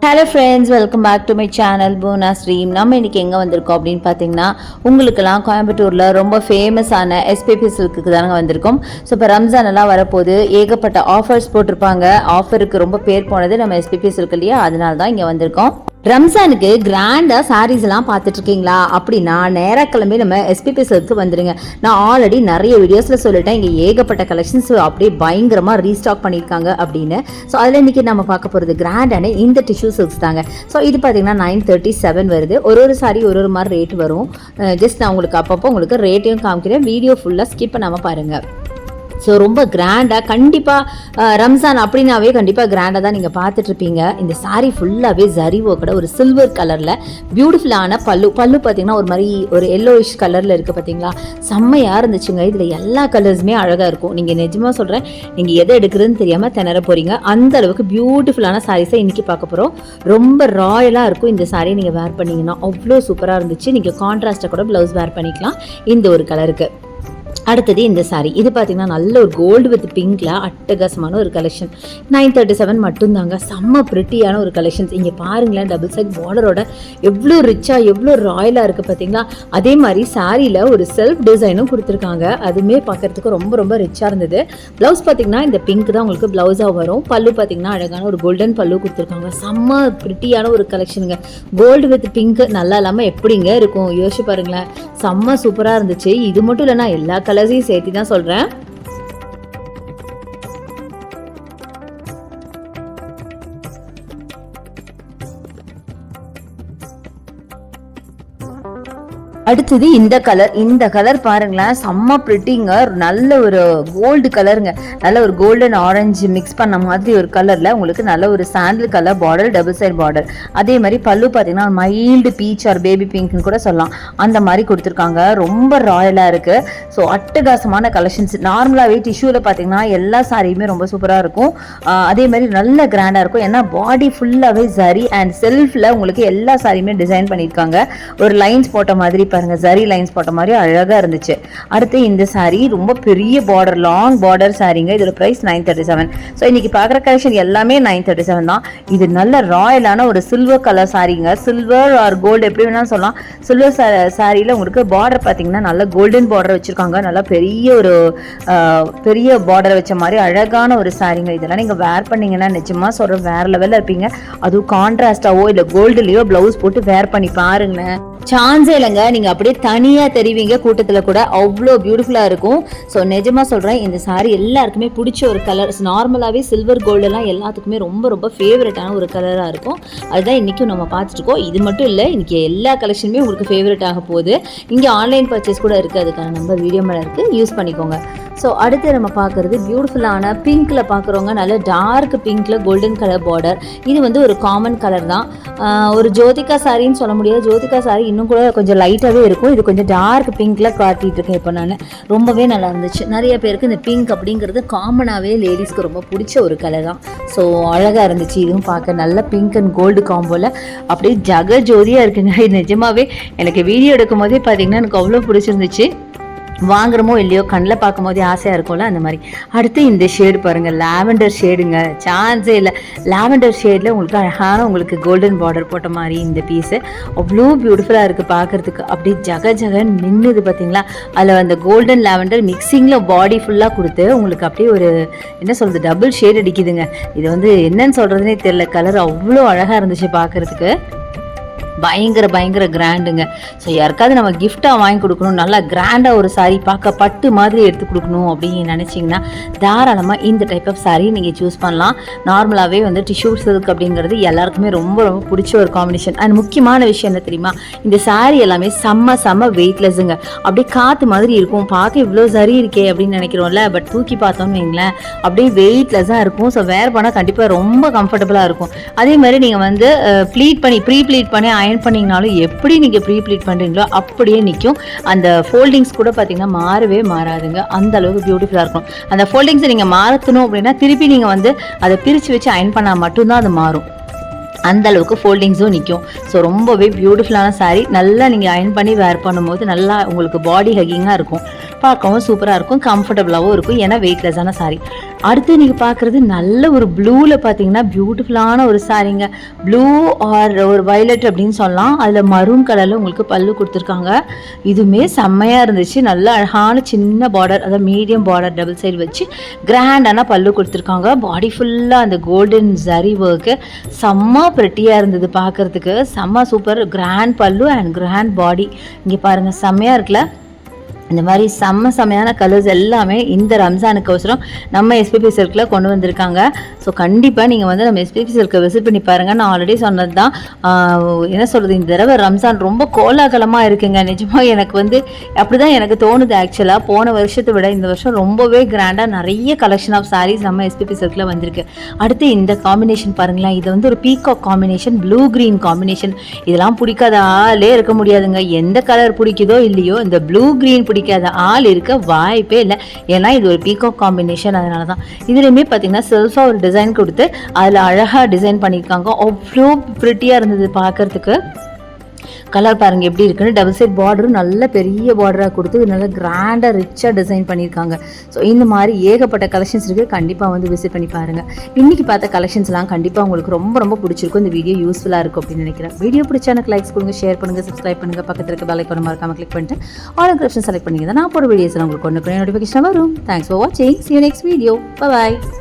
Hello friends, welcome back to my channel Poona stream. நம்ம இன்றைக்கி எங்கே வந்திருக்கோம் அப்படின்னு பார்த்தீங்கன்னா, உங்களுக்கெல்லாம் கோயம்புத்தூரில் ரொம்ப ஃபேமஸான எஸ்பிபி சில்க்குக்கு தானே வந்திருக்கோம். ஸோ இப்போ ரம்ஜான் எல்லாம் வரப்போது ஏகப்பட்ட ஆஃபர்ஸ் போட்டிருப்பாங்க. ஆஃபருக்கு ரொம்ப பேர் போனது நம்ம எஸ்பிபி சில்க் இல்லையா, அதனால தான் இங்கே வந்திருக்கோம். ரம்ஜானுக்கு கிராண்டாக சாரீஸ் எல்லாம் பார்த்துட்டு இருக்கீங்களா அப்படின்னா நேராக கிளம்பி நம்ம எஸ்பிபி சில்க்கு வந்துடுங்க. நான் ஆல்ரெடி நிறைய வீடியோஸில் சொல்லிட்டேன், இங்கே ஏகப்பட்ட கலெக்ஷன்ஸ் அப்படியே பயங்கரமாக ரீஸ்டாக் பண்ணியிருக்காங்க அப்படின்னு. ஸோ அதில் இன்றைக்கி நம்ம பார்க்க போகிறது கிராண்டான இந்த டிஷ்யூ சில்க்ஸ் தாங்க. ஸோ இது பார்த்தீங்கன்னா 937 வருது. ஒரு சாரி ஒரு மாதிரி ரேட் வரும். ஜஸ்ட் நான் உங்களுக்கு அப்பப்போ உங்களுக்கு ரேட்டையும் காமிக்கிறேன். வீடியோ ஃபுல்லாக ஸ்கிப் பண்ணாமல் பாருங்கள். ஸோ ரொம்ப கிராண்டாக கண்டிப்பாக ரம்ஜான் அப்படின்னாவே கண்டிப்பாக கிராண்டாக தான் நீங்கள் பார்த்துட்ருப்பீங்க. இந்த சாரீ ஃபுல்லாகவே ஜரி ஒர்க்கோட ஒரு சில்வர் கலரில் பியூட்டிஃபுல்லான பல்லு பார்த்தீங்கன்னா ஒரு மாதிரி ஒரு எல்லோயிஷ் கலரில் இருக்குது. பார்த்தீங்களா, செம்மையாக இருந்துச்சுங்க. இதில் எல்லா கலர்ஸுமே அழகாக இருக்கும். நீங்கள் நிஜமாக சொல்கிறேன், நீங்கள் எதை எடுக்கிறதுன்னு தெரியாமல் திணற போகிறீங்க. அந்த அளவுக்கு பியூட்டிஃபுல்லான சாரீஸை இன்றைக்கி பார்க்க போகிறோம். ரொம்ப ராயலாக இருக்கும் இந்த சாரீ. நீங்கள் வேர் பண்ணிங்கன்னா அவ்வளோ சூப்பராக இருந்துச்சு. நீங்கள் கான்ட்ராஸ்ட்டை கூட ப்ளவுஸ் வேர் பண்ணிக்கலாம் இந்த ஒரு கலருக்கு. அடுத்தது இந்த சாரீ, இது பார்த்தீங்கன்னா நல்ல ஒரு கோல்டு வித் பிங்க்ல அட்டகாசமான ஒரு கலெக்ஷன். 937 மட்டும்தாங்க. செம்ம பிரிட்டியான ஒரு கலெக்ஷன்ஸ். இங்கே பாருங்களேன், டபுள் சைட் பார்டரோட எவ்வளோ ரிச்சாக எவ்வளோ ராயலாக இருக்குது பார்த்தீங்களா. அதே மாதிரி சாரியில் ஒரு செல்ஃப் டிசைனும் கொடுத்துருக்காங்க. அதுவுமே பார்க்குறதுக்கு ரொம்ப ரொம்ப ரிச்சாக இருந்தது. ப்ளவுஸ் பார்த்தீங்கன்னா இந்த பிங்க் தான் உங்களுக்கு ப்ளவுஸாக வரும். பல்லு பார்த்தீங்கன்னா அழகான ஒரு கோல்டன் பல்லு கொடுத்துருக்காங்க. செம்ம பிரிட்டியான ஒரு கலெக்ஷனுங்க. கோல்டு வித் பிங்க் நல்லா இல்லாமல் எப்படிங்க இருக்கும் யோசிச்சு பாருங்களேன். செம்ம சூப்பராக இருந்துச்சு. இது மட்டும் இல்லைனா எல்லா கலர்ஸையும் சேர்த்து தான் சொல்கிறேன். அடுத்தது இந்த கலர் பாருங்களேன், செம்ம பிரிட்டிங்க. நல்ல ஒரு கோல்டு கலருங்க. நல்ல ஒரு கோல்டன் ஆரஞ்சு மிக்ஸ் பண்ண மாதிரி ஒரு கலர்ல உங்களுக்கு நல்ல ஒரு sandal colour border, double side border. அதே மாதிரி பல்லு பார்த்தீங்கன்னா மைல்டு பீச் ஆர் பேபி பிங்க்னு கூட சொல்லலாம், அந்த மாதிரி கொடுத்துருக்காங்க. ரொம்ப ராயலாக இருக்கு. ஸோ அட்டகாசமான கலெக்ஷன்ஸ். நார்மலாகவே டிஷ்யூவில் பார்த்தீங்கன்னா எல்லா சாரியுமே ரொம்ப சூப்பராக இருக்கும். அதே மாதிரி நல்ல கிராண்டாக இருக்கும். ஏன்னா பாடி ஃபுல்லாகவே சரி அண்ட் செல்ஃபில் உங்களுக்கு எல்லா சாரியுமே டிசைன் பண்ணியிருக்காங்க. ஒரு லைன்ஸ் போட்ட மாதிரி பாருங்க, ஜரி லைன்ஸ் போட்ட மாதிரி அழகா இருந்துச்சு. அடுத்து இந்த சாரி ரொம்ப பெரிய பார்டர், லாங் பார்டர் சாரிங்க. இதோட பிரைஸ் 937. ஸோ இன்னைக்கு பார்க்குற கலெக்ஷன் எல்லாமே 937 தான். இது நல்ல ராயலான ஒரு சில்வர் கலர் சாரிங்க. சில்வர் ஆர் கோல்டு எப்படி வேணாலும் சொல்லலாம். சில்வர் சாரியில் உங்களுக்கு பார்டர் பார்த்தீங்கன்னா நல்ல கோல்டன் பார்டர் வச்சிருக்காங்க. நல்லா பெரிய பார்டர் வச்ச மாதிரி அழகான ஒரு சாரிங்க. இதெல்லாம் நீங்கள் வேர் பண்ணீங்கன்னா நிச்சயமா சொல்ற வேற லெவலில் இருப்பீங்க. அதுவும் கான்ட்ராஸ்டாவோ இல்லை கோல்டுலேயோ ப்ளவுஸ் போட்டு வேர் பண்ணி பாருங்களேன், சான்ஸே இல்லைங்க. நீங்கள் அப்படியே தனியாக தெரிவிங்க கூட்டத்தில் கூட. அவ்வளோ பியூட்டிஃபுல்லாக இருக்கும். ஸோ நிஜமாக சொல்கிறேன், இந்த சாரீ எல்லாருக்குமே பிடிச்ச ஒரு கலர். நார்மலாகவே சில்வர் கோல்டெல்லாம் எல்லாத்துக்குமே ரொம்ப ரொம்ப ஃபேவரட்டான ஒரு கலராக இருக்கும். அதுதான் இன்றைக்கும் நம்ம பார்த்துருக்கோம். இது மட்டும் இல்லை, இன்றைக்கி எல்லா கலெக்ஷனுமே உங்களுக்கு ஃபேவரட் ஆக போகுது. இங்கே ஆன்லைன் பர்ச்சேஸ் கூட இருக்குது. அதுக்கான நம்பர் வீடியோ மேலே இருக்குது, யூஸ் பண்ணிக்கோங்க. ஸோ அடுத்து நம்ம பார்க்குறது பியூட்டிஃபுல்லான பிங்க்கில் பார்க்குறவங்க, நல்ல டார்க் பிங்க்கில் கோல்டன் கலர் பார்டர். இது வந்து ஒரு காமன் கலர் தான். ஒரு ஜோதிகா சாரின்னு சொல்ல முடியாது. ஜோதிகா சாரி இன்னும் கூட கொஞ்சம் லைட்டாகவே இருக்கும். இது கொஞ்சம் டார்க் பிங்க்கில் காட்டிகிட்டு இருக்கேன் இப்போ நான். ரொம்பவே நல்லா இருந்துச்சு. நிறைய பேருக்கு இந்த பிங்க் அப்படிங்கிறது காமனாகவே லேடிஸ்க்கு ரொம்ப பிடிச்ச ஒரு கலர் தான். ஸோ அழகாக இருந்துச்சு. இதுவும் பார்க்க நல்ல பிங்க் அண்ட் கோல்டு காம்போவில் அப்படியே ஜக ஜோதியாக இருக்குங்க. நிஜமாகவே எனக்கு வீடியோ எடுக்கும் போதே பார்த்தீங்கன்னா எனக்கு அவ்வளோ பிடிச்சிருந்துச்சு. வாங்குறமோ இல்லையோ கண்ணில் பார்க்கும் போதே ஆசையாக இருக்கும்ல, அந்த மாதிரி. அடுத்து இந்த ஷேடு பாருங்கள், லாவெண்டர் ஷேடுங்க. சான்ஸே இல்லை. லாவெண்டர் ஷேடில் உங்களுக்கு அழகான உங்களுக்கு கோல்டன் பார்டர் போட்ட மாதிரி இந்த பீஸு அவ்வளோ பியூட்டிஃபுல்லாக இருக்குது பார்க்குறதுக்கு. அப்படியே ஜகன்னு நின்றுது பார்த்தீங்களா. அதில் அந்த கோல்டன் லாவெண்டர் மிக்சிங்கில் பாடி ஃபுல்லாக கொடுத்து உங்களுக்கு அப்படியே ஒரு என்ன சொல்கிறது, டபுள் ஷேட் அடிக்குதுங்க. இது வந்து என்னன்னு சொல்கிறதுனே தெரியல. கலர் அவ்வளோ அழகாக இருந்துச்சு பார்க்குறதுக்கு. பயங்கர கிராண்டுங்க. ஸோ யாருக்காவது நம்ம கிஃப்டாக வாங்கி கொடுக்கணும், நல்லா கிராண்டாக ஒரு சாரீ பார்க்க பட்டு மாதிரி எடுத்து கொடுக்கணும் அப்படின்னு நினச்சிங்கன்னா தாராளமாக இந்த டைப் ஆஃப் சாரீ நீங்கள் சூஸ் பண்ணலாம். நார்மலாகவே வந்து டிஷ்யூ சில்க் அப்படிங்கிறது எல்லாருக்குமே ரொம்ப ரொம்ப பிடிச்ச ஒரு காம்பினேஷன். அண்ட் முக்கியமான விஷயம் என்ன தெரியுமா, இந்த சாரீ எல்லாமே செம்ம வெயிட்லெஸ்ஸுங்க. அப்படியே காற்று மாதிரி இருக்கும். பார்க்க இவ்வளோ சரி இருக்கே அப்படின்னு நினைக்கிறோம்ல, பட் தூக்கி பார்த்தோம்னு வைங்களேன் அப்படியே வெயிட்லெஸ்ஸாக இருக்கும். ஸோ வேர் பண்ணால் கண்டிப்பாக ரொம்ப கம்ஃபர்டபுளாக இருக்கும். அதே மாதிரி நீங்கள் வந்து ப்ரீ ப்ளீட் பண்ணி அயன் பண்ணிங்கனாலும் எப்படி நீங்கள் ப்ரீ ப்ளீட் பண்ணுறீங்களோ அப்படியே நிற்கும். அந்த ஃபோல்டிங்ஸ் கூட பார்த்தீங்கன்னா மாறவே மாறாதுங்க. அந்த அளவுக்கு பியூட்டிஃபுல்லாக இருக்கும். அந்த ஃபோல்டிங்ஸை நீங்கள் மாற்றணும் அப்படின்னா திருப்பி நீங்கள் வந்து அதை பிரித்து வச்சு அயன் பண்ணால் மட்டும்தான் அது மாறும். அந்த அளவுக்கு ஃபோல்டிங்ஸும் நிற்கும். ஸோ ரொம்பவே பியூட்டிஃபுல்லான சாரீ. நல்லா நீங்கள் அயன் பண்ணி வேர் பண்ணும்போது நல்லா உங்களுக்கு பாடி ஹக்கிங்காக இருக்கும். பார்க்கவும் சூப்பராக இருக்கும், கம்ஃபர்டபுளாகவும் இருக்கும், ஏன்னா வெயிட்லெஸ்ஸான சாரி. அடுத்து நீங்கள் பார்க்குறது நல்ல ஒரு ப்ளூவில் பார்த்தீங்கன்னா பியூட்டிஃபுல்லான ஒரு சாரீங்க. ப்ளூ ஆர் ஒரு வயலட் அப்படின்னு சொல்லலாம். அதில் மரூன் கலரில் உங்களுக்கு பல்லு கொடுத்துருக்காங்க. இதுவுமே செம்மையாக இருந்துச்சு. நல்ல அழகான சின்ன பார்டர், அதாவது மீடியம் பார்டர் டபுள் சைடு வச்சு கிராண்டான பல்லு கொடுத்துருக்காங்க. பாடி ஃபுல்லாக அந்த கோல்டன் ஜரி ஒர்க்கு செம்ம ப்ரெட்டியாக இருந்தது பார்க்குறதுக்கு. செம்ம சூப்பர் கிராண்ட் பல்லு அண்ட் கிராண்ட் பாடி. இங்கே பாருங்கள் செம்மையாக இருக்குல்ல. இந்த மாதிரி செம்மையான கலர்ஸ் எல்லாமே இந்த ரம்ஜானுக்கு அவசரம் நம்ம எஸ்பிபி சில்கில் கொண்டு வந்திருக்காங்க. ஸோ கண்டிப்பாக நீங்கள் வந்து நம்ம எஸ்பிபி சில்கை விசிட் பண்ணி பாருங்கள். நான் ஆல்ரெடி சொன்னது தான், என்ன சொல்கிறது, இந்த தடவை ரம்ஜான் ரொம்ப கோலாகலமாக இருக்குங்க. நிஜமாக எனக்கு வந்து அப்படி தான் எனக்கு தோணுது. ஆக்சுவலாக போன வருஷத்தை விட இந்த வருஷம் ரொம்பவே கிராண்டாக நிறைய கலெக்ஷன் ஆஃப் சாரீஸ் நம்ம எஸ்பிபி சில்கில் வந்திருக்கு. அடுத்து இந்த காம்பினேஷன் பாருங்களேன். இது வந்து ஒரு peacock combination, blue green combination. இதெல்லாம் பிடிக்காத ஆளே இருக்க முடியாதுங்க. எந்த கலர் பிடிக்குதோ இல்லையோ, இந்த ப்ளூ க்ரீன் பிடிக்காத ஆள் இருக்க வாய்ப்பே இல்லை. ஏன்னா இது ஒரு பீகாக் காம்பினேஷன். அதனால தான் இதுலையுமே பார்த்தீங்கன்னா செல்ஃபாக ஒரு டிசைன் கொடுத்து அதில் அழகாக டிசைன் பண்ணியிருக்காங்க. அவ்வளோ ப்ரிட்டியாக இருந்தது பார்க்கறதுக்கு. கலர் பாருங்கள் எப்படி இருக்குன்னு. டபுள் சைட் பார்டரும் நல்ல பெரிய பார்டராக கொடுத்து நல்ல கிராண்டாக ரிச்சாக டிசைன் பண்ணியிருக்காங்க. ஸோ இந்த மாதிரி ஏகப்பட்ட கலெக்ஷன்ஸ் இருக்குது. கண்டிப்பாக வந்து விசிட் பண்ணி பாருங்கள். இன்றைக்கி பார்த்த கலெக்ஷன்ஸ்லாம் கண்டிப்பாக உங்களுக்கு ரொம்ப பிடிச்சிருக்கும். இந்த வீடியோ யூஸ்ஃபுல்லாக இருக்கும் அப்படின்னு நினைக்கிறேன். வீடியோ பிடிச்சா எனக்கு லைக்ஸ் கொடுங்க, ஷேர் பண்ணுங்கள், சப்ஸ்கிரைப் பண்ணுங்கள், பக்கத்தில் இருக்க பெல் ஐகானை மறக்காம கிளிக் பண்ணிட்டு ஆல் கலெக்ஷன் செலக்ட் பண்ணிங்கன்னா நான் போகிற வீடியோஸ் உங்களுக்கு கொண்டு நோட்டிஃபிகேஷன் வரும். தேங்க்ஸ் ஃபார் வாட்சிங். See you next video. Bye bye.